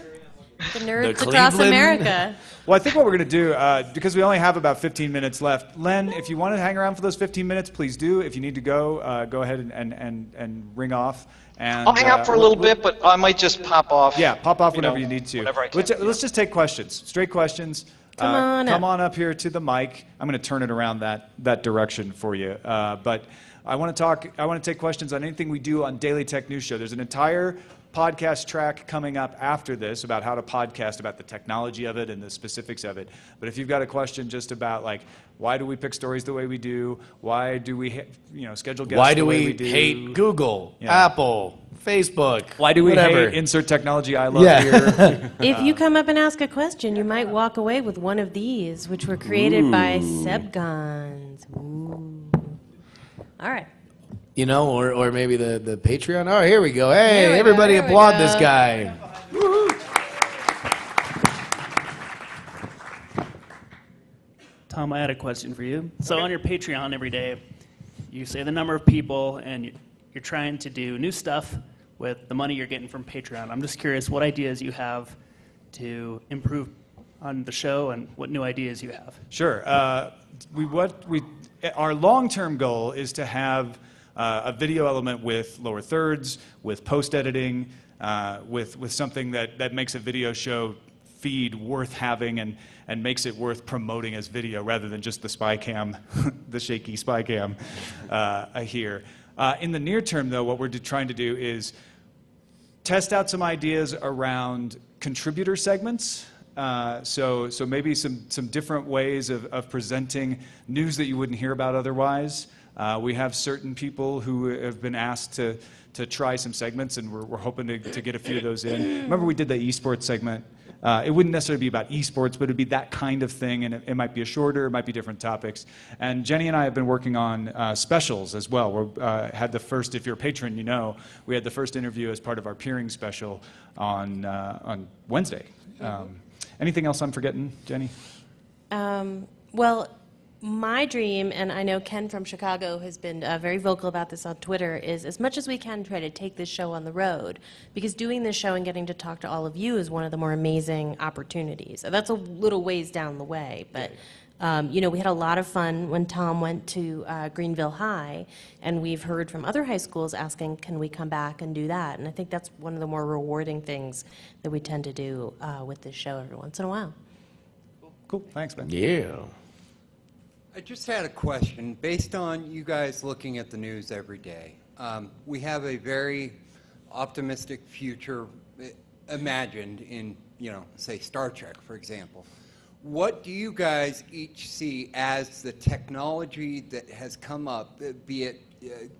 The nerds The across Cleveland- America. Well, I think what we're going to do, because we only have about 15 minutes left, Len, if you want to hang around for those 15 minutes, please do. If you need to go ahead and ring off. And, I'll hang out for a little bit, but I might just pop off. Yeah, pop off whenever you need to. Whenever I can. Let's just take questions, straight questions. Come on up here to the mic. I'm going to turn it around that direction for you. But I want to take questions on anything we do on Daily Tech News Show. There's an entire podcast track coming up after this about how to podcast, about the technology of it and the specifics of it. But if you've got a question just about why do we pick stories the way we do, why do we schedule guests Why the do way we do, hate Google, Yeah. Apple, Facebook? why do we whatever. hate insert technology I love Yeah. here? If you come up and ask a question, you might walk away with one of these, which were created by Sebgons. Ooh. All right. Or maybe the Patreon. Oh, here we go. Hey, Here we go, everybody here we applaud go. this guy. Tom, I had a question for you. So on your Patreon every day, you say the number of people, and you're trying to do new stuff with the money you're getting from Patreon. I'm just curious what ideas you have to improve on the show and what new ideas you have. Sure. Our long-term goal is to have a video element with lower thirds, with post-editing, with something that makes a video show feed worth having and makes it worth promoting as video rather than just the spy cam, the shaky spy cam here. In the near term, though, what we're trying to do is test out some ideas around contributor segments. So maybe some different ways of presenting news that you wouldn't hear about otherwise. We have certain people who have been asked to try some segments, and we're hoping to get a few of those in. Remember we did the esports segment? It wouldn't necessarily be about esports, but it'd be that kind of thing, and it might be a shorter, it might be different topics. And Jenny and I have been working on specials as well. We had the first, if you're a patron, you know, we had the first interview as part of our peering special on Wednesday. Anything else I'm forgetting, Jenny? Well, my dream, and I know Ken from Chicago has been very vocal about this on Twitter, is as much as we can try to take this show on the road, because doing this show and getting to talk to all of you is one of the more amazing opportunities. That's a little ways down the way, but you know, we had a lot of fun when Tom went to Greenville High, and we've heard from other high schools asking, can we come back and do that? And I think that's one of the more rewarding things that we tend to do with this show every once in a while. Cool, thanks, Ben. Yeah. I just had a question. Based on you guys looking at the news every day, we have a very optimistic future imagined in, you know, say Star Trek, for example. What do you guys each see as the technology that has come up, be it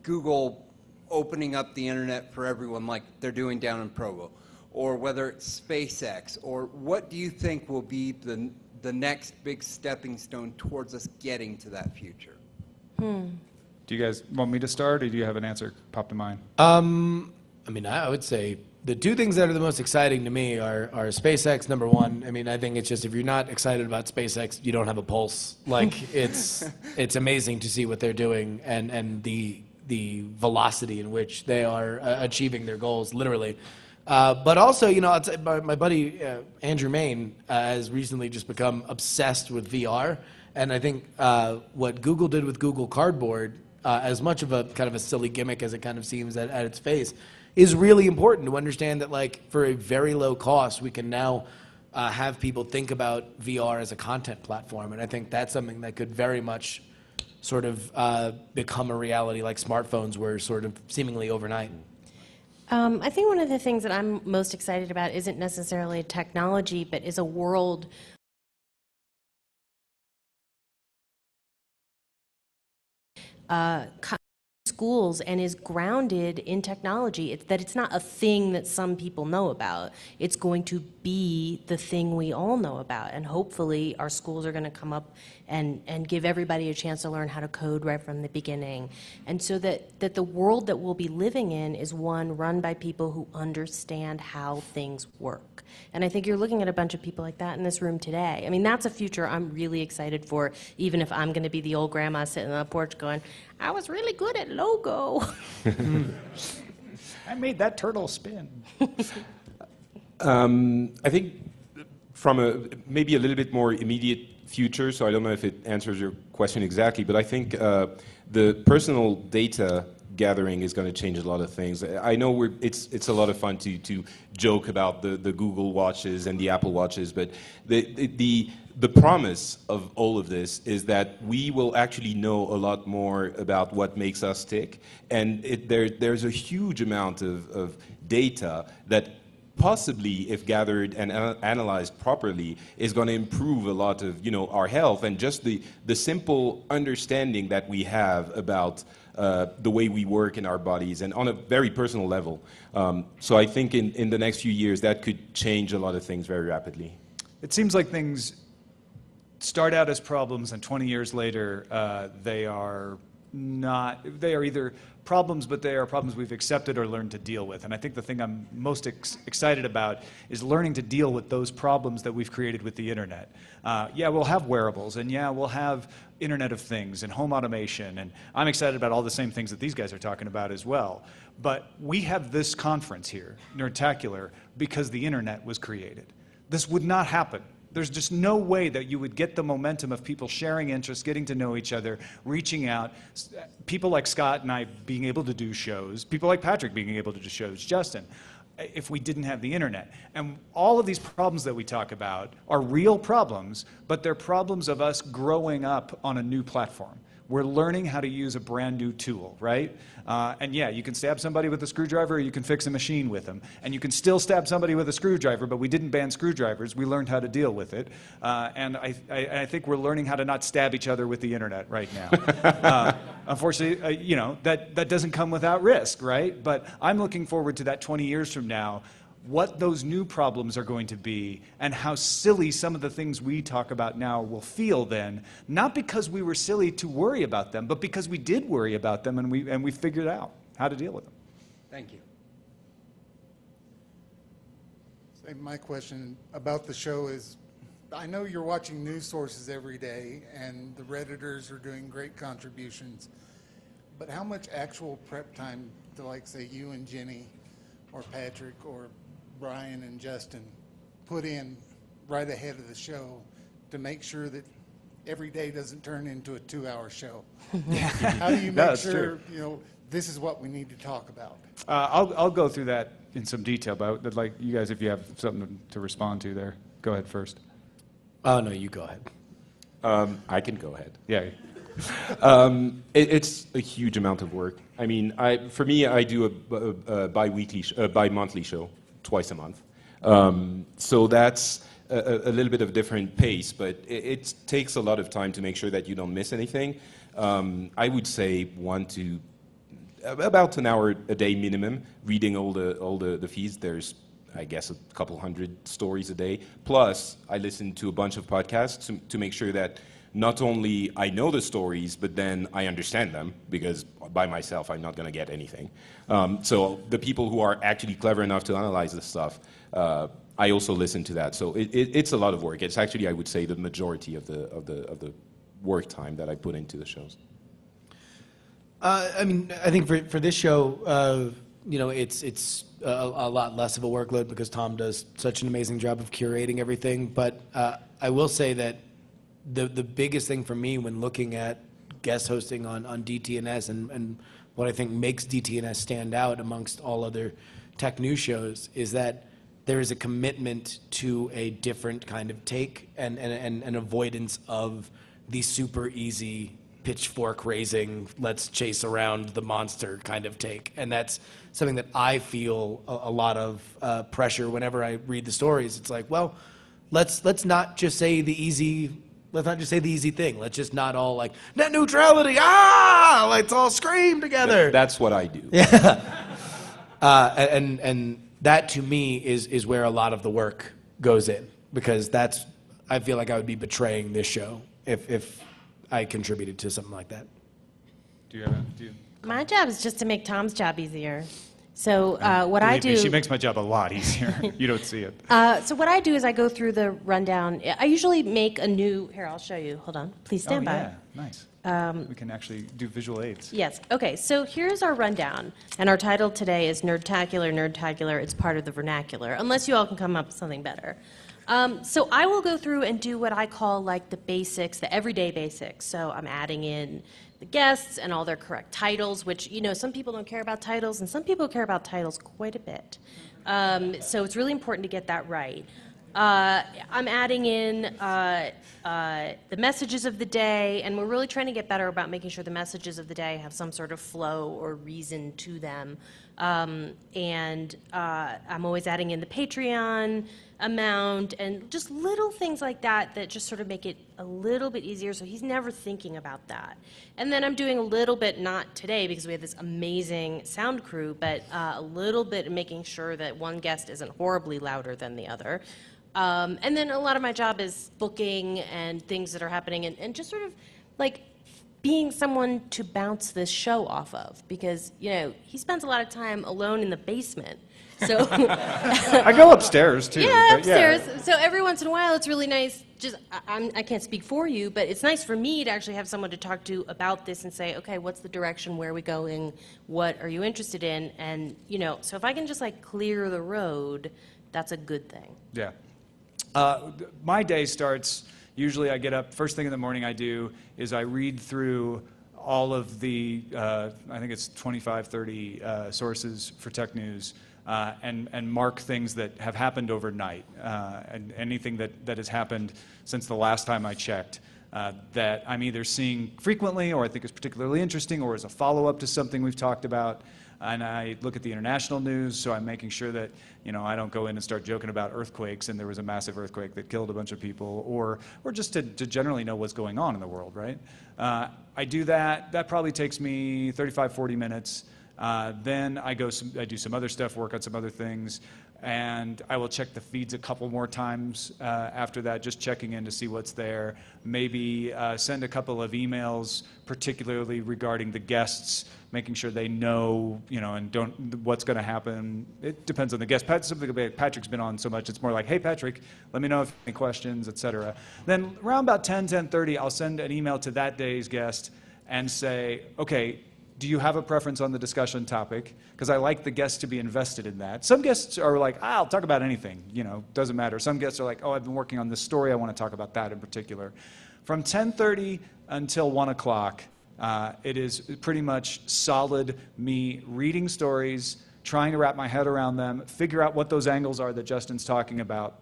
Google opening up the internet for everyone like they're doing down in Provo, or whether it's SpaceX, or what do you think will be the next big stepping stone towards us getting to that future? Do you guys want me to start, or do you have an answer pop to mind? I mean, I would say the two things that are the most exciting to me are SpaceX, number one. I mean, I think it's just, if you're not excited about SpaceX, you don't have a pulse. Like, it's amazing to see what they're doing and the velocity in which they are achieving their goals, literally. But also, you know, my buddy Andrew Main has recently just become obsessed with VR. And I think what Google did with Google Cardboard, as much of a kind of a silly gimmick as it kind of seems at its face, is really important to understand that, like, for a very low cost, we can now have people think about VR as a content platform. And I think that's something that could very much sort of become a reality like smartphones were sort of seemingly overnight. I think one of the things that I'm most excited about isn't necessarily technology, but is a world schools and is grounded in technology. It's not a thing that some people know about. It's going to be the thing we all know about, and hopefully our schools are going to come up and give everybody a chance to learn how to code right from the beginning. And so that the world that we'll be living in is one run by people who understand how things work. And I think you're looking at a bunch of people like that in this room today. I mean, that's a future I'm really excited for, even if I'm going to be the old grandma sitting on the porch going, I was really good at logo. I made that turtle spin. I think from maybe a little bit more immediate future, so I don't know if it answers your question exactly, but I think the personal data gathering is going to change a lot of things. I know it's a lot of fun to joke about the Google Watches and the Apple Watches, but the promise of all of this is that we will actually know a lot more about what makes us tick, and there's a huge amount of data that possibly, if gathered and analyzed properly, is going to improve a lot of, you know, our health and just the simple understanding that we have about the way we work in our bodies, and on a very personal level. So I think in the next few years that could change a lot of things very rapidly. It seems like things start out as problems, and 20 years later they are either problems, but they are problems we've accepted or learned to deal with. And I think the thing I'm most excited about is learning to deal with those problems that we've created with the internet. Yeah, we'll have wearables, and yeah, we'll have Internet of Things and home automation, and I'm excited about all the same things that these guys are talking about as well. But we have this conference here, Nerdtacular, because the internet was created. This would not happen. There's just no way that you would get the momentum of people sharing interests, getting to know each other, reaching out, people like Scott and I being able to do shows, people like Patrick being able to do shows, Justin, if we didn't have the internet. And all of these problems that we talk about are real problems, but they're problems of us growing up on a new platform. We're learning how to use a brand new tool, right? And yeah, you can stab somebody with a screwdriver, or you can fix a machine with them. And you can still stab somebody with a screwdriver, but we didn't ban screwdrivers. We learned how to deal with it. And I think we're learning how to not stab each other with the internet right now. Unfortunately, you know, that doesn't come without risk, right? But I'm looking forward to that 20 years from now, what those new problems are going to be, and how silly some of the things we talk about now will feel then, not because we were silly to worry about them, but because we did worry about them, and we figured out how to deal with them. Thank you. My question about the show is, I know you're watching news sources every day, and the Redditors are doing great contributions, but how much actual prep time do, like, say, you and Jenny or Patrick or Brian and Justin put in right ahead of the show to make sure that every day doesn't turn into a 2-hour show? How do you make sure, you know, this is what we need to talk about? I'll go through that in some detail, but I'd like you guys, if you have something to respond to there, go ahead first. Oh, no, you go ahead. I can go ahead. Yeah. It's a huge amount of work. I mean, for me, I do a bi-monthly show, twice a month. So that's a little bit of a different pace, but it takes a lot of time to make sure that you don't miss anything. I would say about an hour a day minimum, reading all the feeds. There's, I guess, a couple hundred stories a day. Plus, I listen to a bunch of podcasts to make sure that not only I know the stories, but then I understand them, because by myself I'm not going to get anything. So the people who are actually clever enough to analyze this stuff, I also listen to that. So it's a lot of work. It's actually, I would say, the majority of the work time that I put into the shows. I mean, I think for this show, you know, it's a lot less of a workload because Tom does such an amazing job of curating everything. But I will say that the biggest thing for me when looking at guest hosting on DTNS and what I think makes DTNS stand out amongst all other tech news shows is that there is a commitment to a different kind of take and an avoidance of the super easy pitchfork raising, let's chase around the monster kind of take. And that's something that I feel a lot of pressure whenever I read the stories. It's like, well, let's not just say the easy. Let's not just say the easy thing. Let's just not all like net neutrality. Let's all scream together. That's what I do. Yeah. And that to me is where a lot of the work goes in, because I feel like I would be betraying this show if I contributed to something like that. My job is just to make Tom's job easier. So what I Believe me, do... she makes my job a lot easier. You don't see it. So what I do is I go through the rundown. I usually make a new... Here, I'll show you. Hold on. Please stand by. Yeah, nice. We can actually do visual aids. Yes. Okay, so here's our rundown. And our title today is Nerdtacular, Nerdtacular. It's part of the vernacular, unless you all can come up with something better. So I will go through and do what I call like the basics, the everyday basics. So I'm adding in the guests and all their correct titles, which, you know, some people don't care about titles, and some people care about titles quite a bit. So it's really important to get that right. I'm adding in the messages of the day, and we're really trying to get better about making sure the messages of the day have some sort of flow or reason to them. And I'm always adding in the Patreon amount and just little things like that that just sort of make it a little bit easier, so he's never thinking about that. And then I'm doing a little bit, not today because we have this amazing sound crew, but a little bit making sure that one guest isn't horribly louder than the other. And then a lot of my job is booking and things that are happening and just sort of like being someone to bounce this show off of, because, you know, he spends a lot of time alone in the basement. So I go upstairs too. yeah, but upstairs. So every once in a while, it's really nice. Just I can't speak for you, but it's nice for me to actually have someone to talk to about this and say, okay, what's the direction? Where are we going? What are you interested in? And you know, so if I can just like clear the road, that's a good thing. Yeah. My day starts, usually I get up, first thing in the morning I do is I read through all of the, I think it's 25, 30 sources for tech news, and mark things that have happened overnight, and anything that has happened since the last time I checked. That I'm either seeing frequently or I think is particularly interesting or is a follow-up to something we've talked about. And I look at the international news, so I'm making sure that, you know, I don't go in and start joking about earthquakes and there was a massive earthquake that killed a bunch of people, or just to generally know what's going on in the world, right? I do that. That probably takes me 35, 40 minutes. Then I do some other stuff, work on some other things, and I will check the feeds a couple more times after that, just checking in to see what's there. Maybe send a couple of emails, particularly regarding the guests, making sure they know, you know, and what's going to happen. It depends on the guest. Patrick's been on so much, it's more like, hey, Patrick, let me know if you have any questions, etc. Then around about 10:30, I'll send an email to that day's guest and say, okay, do you have a preference on the discussion topic? Because I like the guests to be invested in that. Some guests are like, I'll talk about anything, you know, doesn't matter. Some guests are like, oh, I've been working on this story, I want to talk about that in particular. From 10:30 until 1 o'clock, it is pretty much solid me reading stories, trying to wrap my head around them, figure out what those angles are that Justin's talking about.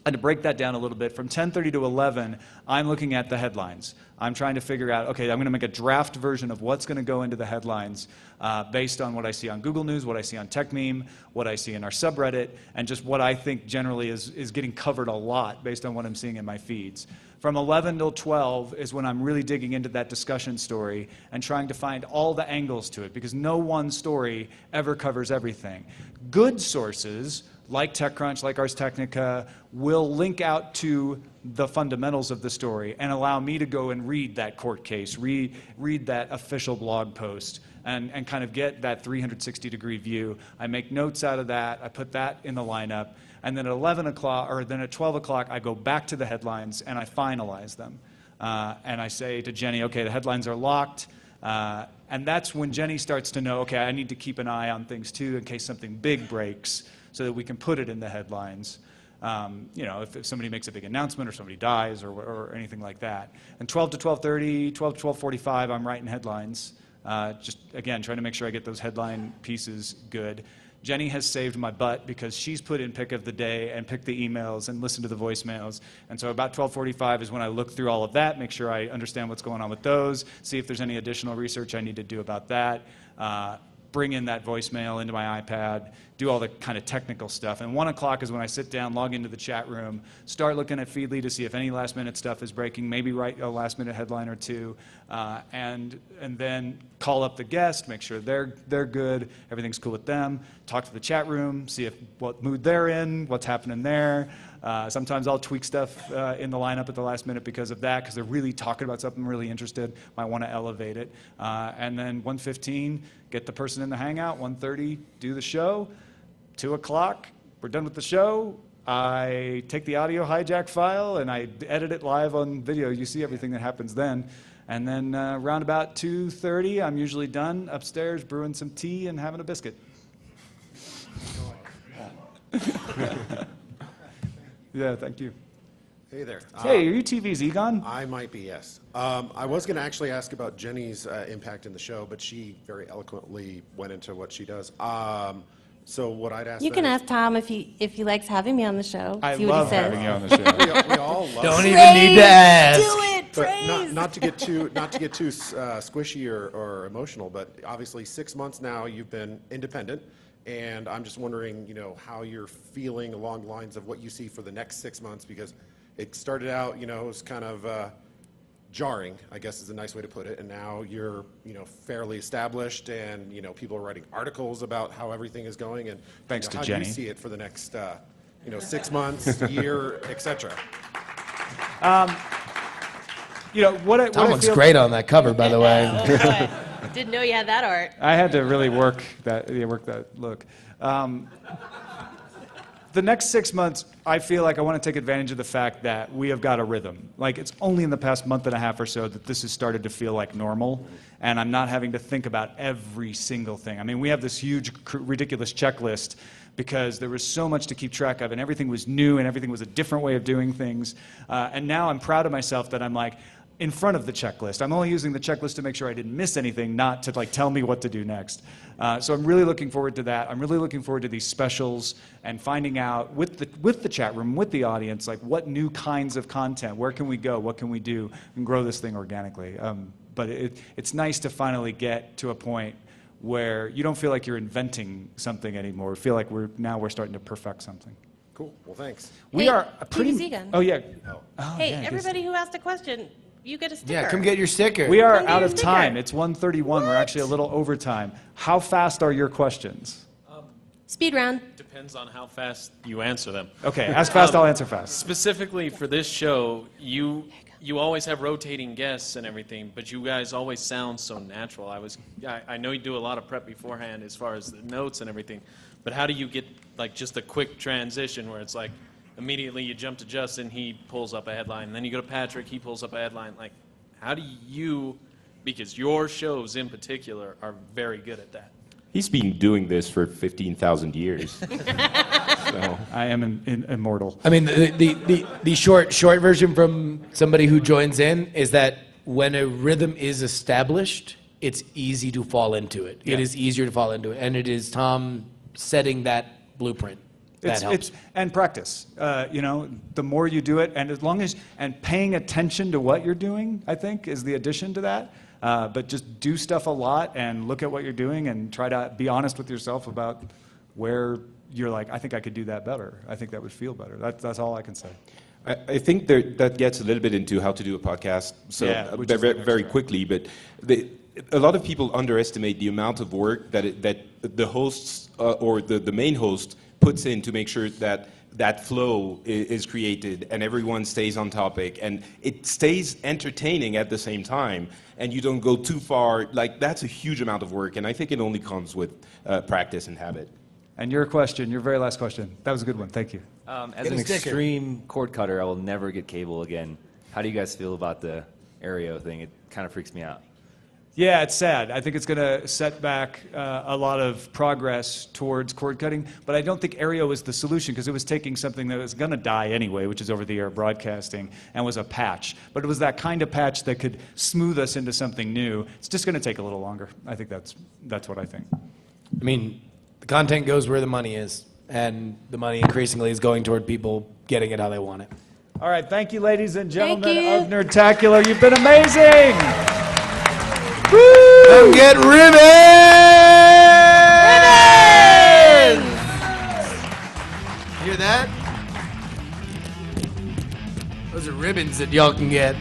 And to break that down a little bit, from 10:30 to 11, I'm looking at the headlines. I'm trying to figure out, okay, I'm going to make a draft version of what's going to go into the headlines based on what I see on Google News, what I see on TechMeme, what I see in our subreddit, and just what I think generally is getting covered a lot based on what I'm seeing in my feeds. From 11 till 12 is when I'm really digging into that discussion story and trying to find all the angles to it, because no one story ever covers everything. Good sources, like TechCrunch, like Ars Technica, will link out to the fundamentals of the story and allow me to go and read that court case, read that official blog post, and kind of get that 360-degree view. I make notes out of that, I put that in the lineup, and then at 11 o'clock, or then at 12 o'clock, I go back to the headlines and I finalize them. And I say to Jenny, okay, the headlines are locked, and that's when Jenny starts to know, okay, I need to keep an eye on things too in case something big breaks, so that we can put it in the headlines. You know, if somebody makes a big announcement or somebody dies or anything like that. And 12 to 12:30, 12 to 12:45, I'm writing headlines. Just, again, trying to make sure I get those headline pieces good. Jenny has saved my butt because she's put in pick of the day and picked the emails and listened to the voicemails. And so about 12:45 is when I look through all of that, make sure I understand what's going on with those, see if there's any additional research I need to do about that. Bring in that voicemail into my iPad, do all the kind of technical stuff. And 1 o'clock is when I sit down, log into the chat room, start looking at Feedly to see if any last-minute stuff is breaking, maybe write a last-minute headline or two, and then call up the guest, make sure they're good, everything's cool with them, talk to the chat room, see what mood they're in, what's happening there. Sometimes I'll tweak stuff in the lineup at the last minute because of that, because they're really talking about something really interested, might want to elevate it. And then 1:15, get the person in the hangout. 1:30, do the show. 2 o'clock, we're done with the show. I take the audio hijack file and I edit it live on video. You see everything that happens then. And then around about 2:30, I'm usually done upstairs brewing some tea and having a biscuit. Yeah, thank you. Hey there. Hey, are you TV's Egon? I might be, yes. I was going to actually ask about Jenny's impact in the show, but she very eloquently went into what she does. So what I'd ask You can ask Tom if he likes having me on the show. I See what love he says. having you on the show. we all love Don't it. even need to ask. Do it, But praise. not to get too squishy or emotional, but obviously 6 months now you've been independent, and I'm just wondering, you know, how you're feeling along the lines of what you see for the next 6 months, because it started out, you know, it was kind of jarring, I guess is a nice way to put it, and now you're, you know, fairly established, and you know, people are writing articles about how everything is going, and Thanks you know, to how Jenny. do you see it for the next, you know, 6 months, year, etc. you know, what I Tom looks feel, great on that cover, by the way. Oh, boy. Didn't know you had that art. I had to really work that look. The next 6 months, I feel like I want to take advantage of the fact that we have got a rhythm. Like, it's only in the past month and a half or so that this has started to feel like normal, and I'm not having to think about every single thing. I mean, we have this huge, ridiculous checklist because there was so much to keep track of, and everything was new, and everything was a different way of doing things. And now I'm proud of myself that I'm like, in front of the checklist. I'm only using the checklist to make sure I didn't miss anything, not to like tell me what to do next. So I'm really looking forward to that. I'm really looking forward to these specials and finding out with the chat room, with the audience, like what new kinds of content, where can we go, what can we do, and grow this thing organically. But it's nice to finally get to a point where you don't feel like you're inventing something anymore. We feel like we're starting to perfect something. Cool. Well, thanks. We Hey, are a pretty. PVZ gun. Oh yeah. Hey, yeah, I guess- everybody who asked a question, you get a sticker. Yeah, come get your sticker. We are Come get out your of sticker. time. It's 1:31. We're actually a little over time. How fast are your questions? Speed round. Depends on how fast you answer them. Okay, ask fast, I'll answer fast. Specifically for this show, you always have rotating guests and everything, but you guys always sound so natural. I know you do a lot of prep beforehand as far as the notes and everything, but how do you get like just a quick transition where it's like immediately you jump to Justin, he pulls up a headline, and then you go to Patrick, he pulls up a headline. Like, how do you, because your shows in particular are very good at that. He's been doing this for 15,000 years. So. I am immortal. I mean, the short version from somebody who joins in is that when a rhythm is established, it's easy to fall into it. Yeah. It is easier to fall into it, and it is Tom setting that blueprint. That helps. And practice. You know, the more you do it, and as long as and paying attention to what you're doing, I think, is the addition to that. But just do stuff a lot and look at what you're doing and try to be honest with yourself about where you're like, I think I could do that better. I think that would feel better. That's all I can say. I think that gets a little bit into how to do a podcast very quickly, but a lot of people underestimate the amount of work that the hosts or the main host puts in to make sure that flow is created and everyone stays on topic and it stays entertaining at the same time and you don't go too far. Like, that's a huge amount of work, and I think it only comes with practice and habit. And your question, your very last question, that was a good one. Thank you. As an extreme cord cutter, I will never get cable again. How do you guys feel about the Aereo thing? It kind of freaks me out. Yeah, it's sad. I think it's going to set back a lot of progress towards cord cutting, but I don't think Aereo was the solution because it was taking something that was going to die anyway, which is over-the-air broadcasting, and was a patch. But it was that kind of patch that could smooth us into something new. It's just going to take a little longer. I think that's what I think. I mean, the content goes where the money is, and the money increasingly is going toward people getting it how they want it. All right, thank you, ladies and gentlemen of Nerdtacular. You've been amazing. Woo! Come get ribbons! Hear that? Those are ribbons that y'all can get.